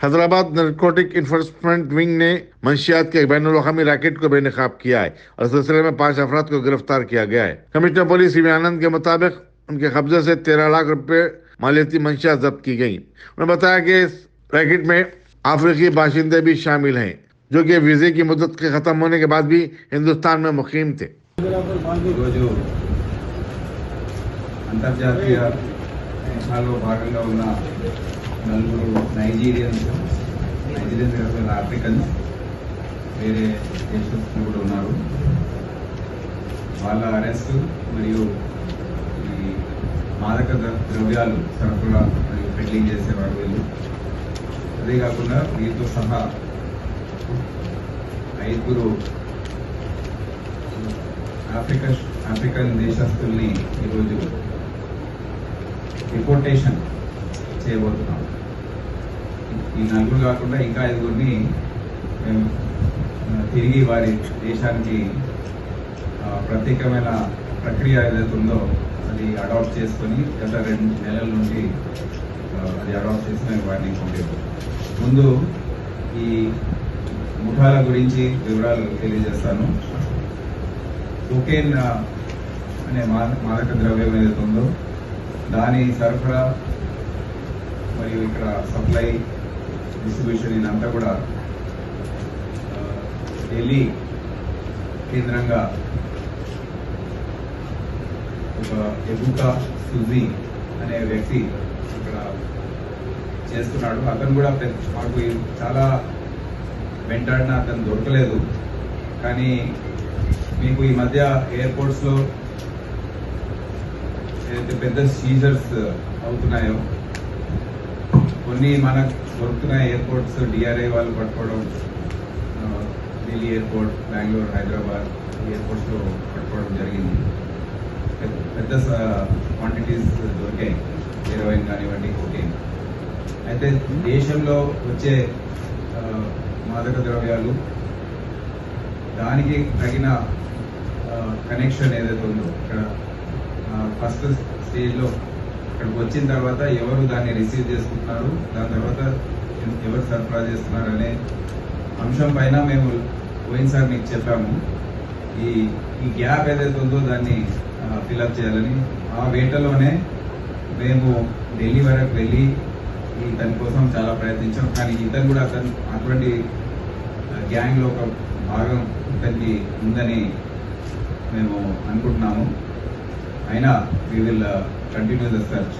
Hyderabad narcotic enforcement wing ने मंशियात के एक बैनुल-अक़वामी रैकेट को बेनकाब किया है और इस सिलसिले में 5 अफराद को गिरफ्तार किया गया है। कमिश्नर पुलिस सीवी आनंद के मुताबिक उनके कब्जे से 13 लाख रुपए मालियती मंशियात जब्त की गई। उन्होंने बताया कि इस रैकेट में अफ्रीकी बाशिंदे भी शामिल हैं, जो कि वीजे की मुद्दत के खत्म होने के बाद भी हिंदुस्तान में मुकीम थे। అంతర్జాతీయ నేషనల్లో భాగంగా ఉన్న నలుగురు నైజీరియన్స్ ఆఫ్రికన్స్ వేరే దేశస్తులు కూడా ఉన్నారు. వాళ్ళ అరెస్ట్ మరియు ఈ మాదక ద్రవ్యాలు సరఫరా మరియు పెడ్లింగ్ చేసేవారు వీళ్ళు. అదే కాకుండా వీరితో సహా 5 ఆఫ్రికన్ దేశస్తుల్ని ఈరోజు డిపోర్టేషన్ చేయబోతున్నాం. ఈ 4 కాకుండా ఇంకా 5 మేము తిరిగి వారి దేశానికి ప్రత్యేకమైన ప్రక్రియ ఏదైతే ఉందో అది అడాప్ట్ చేసుకొని గత 2 నెలల నుండి అది అడాప్ట్ చేసుకుని వారిని పంపారు. ముందు ఈ ముఠాల గురించి వివరాలు తెలియజేస్తాను. కోకేన్ అనే మాదక ద్రవ్యం ఏదైతే ఉందో దాని సరఫరా మరియు ఇక్కడ సప్లై డిస్ట్రిబ్యూషన్ ఇదంతా కూడా ఢిల్లీ కేంద్రంగా ఒక ఎబుకా సుజీ అనే వ్యక్తి ఇక్కడ చేస్తున్నాడు. అతను కూడా మాకు చాలా వెంటాడిన అతను దొరకలేదు. కానీ మీకు ఈ మధ్య ఎయిర్పోర్ట్స్ లో ఏదైతే పెద్ద సీజర్స్ అవుతున్నాయో కొన్ని మనకు దొరుకుతున్న ఎయిర్పోర్ట్స్ డిఆర్ఐ వాళ్ళు పట్టుకోవడం, ఢిల్లీ ఎయిర్పోర్ట్, బెంగళూరు, హైదరాబాద్ ఎయిర్పోర్ట్స్ లో పట్టుకోవడం జరిగింది. పెద్ద క్వాంటిటీస్ దొరికాయి, హెరోయిన్ కానివ్వండి, కోకేన్. అయితే దేశంలో వచ్చే మాదక ద్రవ్యాలు దానికి తగిన కనెక్షన్ ఏదైతే ఉందో ఇక్కడ ఫస్ట్ స్టేజ్లో ఇక్కడికి వచ్చిన తర్వాత ఎవరు దాన్ని రిసీవ్ చేసుకుంటున్నారు, దాని తర్వాత ఎవరు సరఫరా చేస్తున్నారు అనే అంశం పైన మేము పోయినసారి మీకు చెప్పాము. ఈ గ్యాప్ ఏదైతే ఉందో దాన్ని ఫిల్అప్ చేయాలని ఆ వేటలోనే మేము ఢిల్లీ వరకు వెళ్ళి దాని కోసం చాలా ప్రయత్నించాం. కానీ ఇతను కూడా అటువంటి గ్యాంగ్ లో ఒక భాగం ఇతనికి ఉందని మేము అనుకుంటున్నాము. అయినా we will continue the search.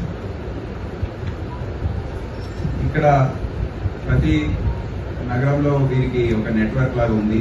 ఇక్కడ ప్రతి నగరంలో వీరికి ఒక నెట్వర్క్ లాగా ఉంది.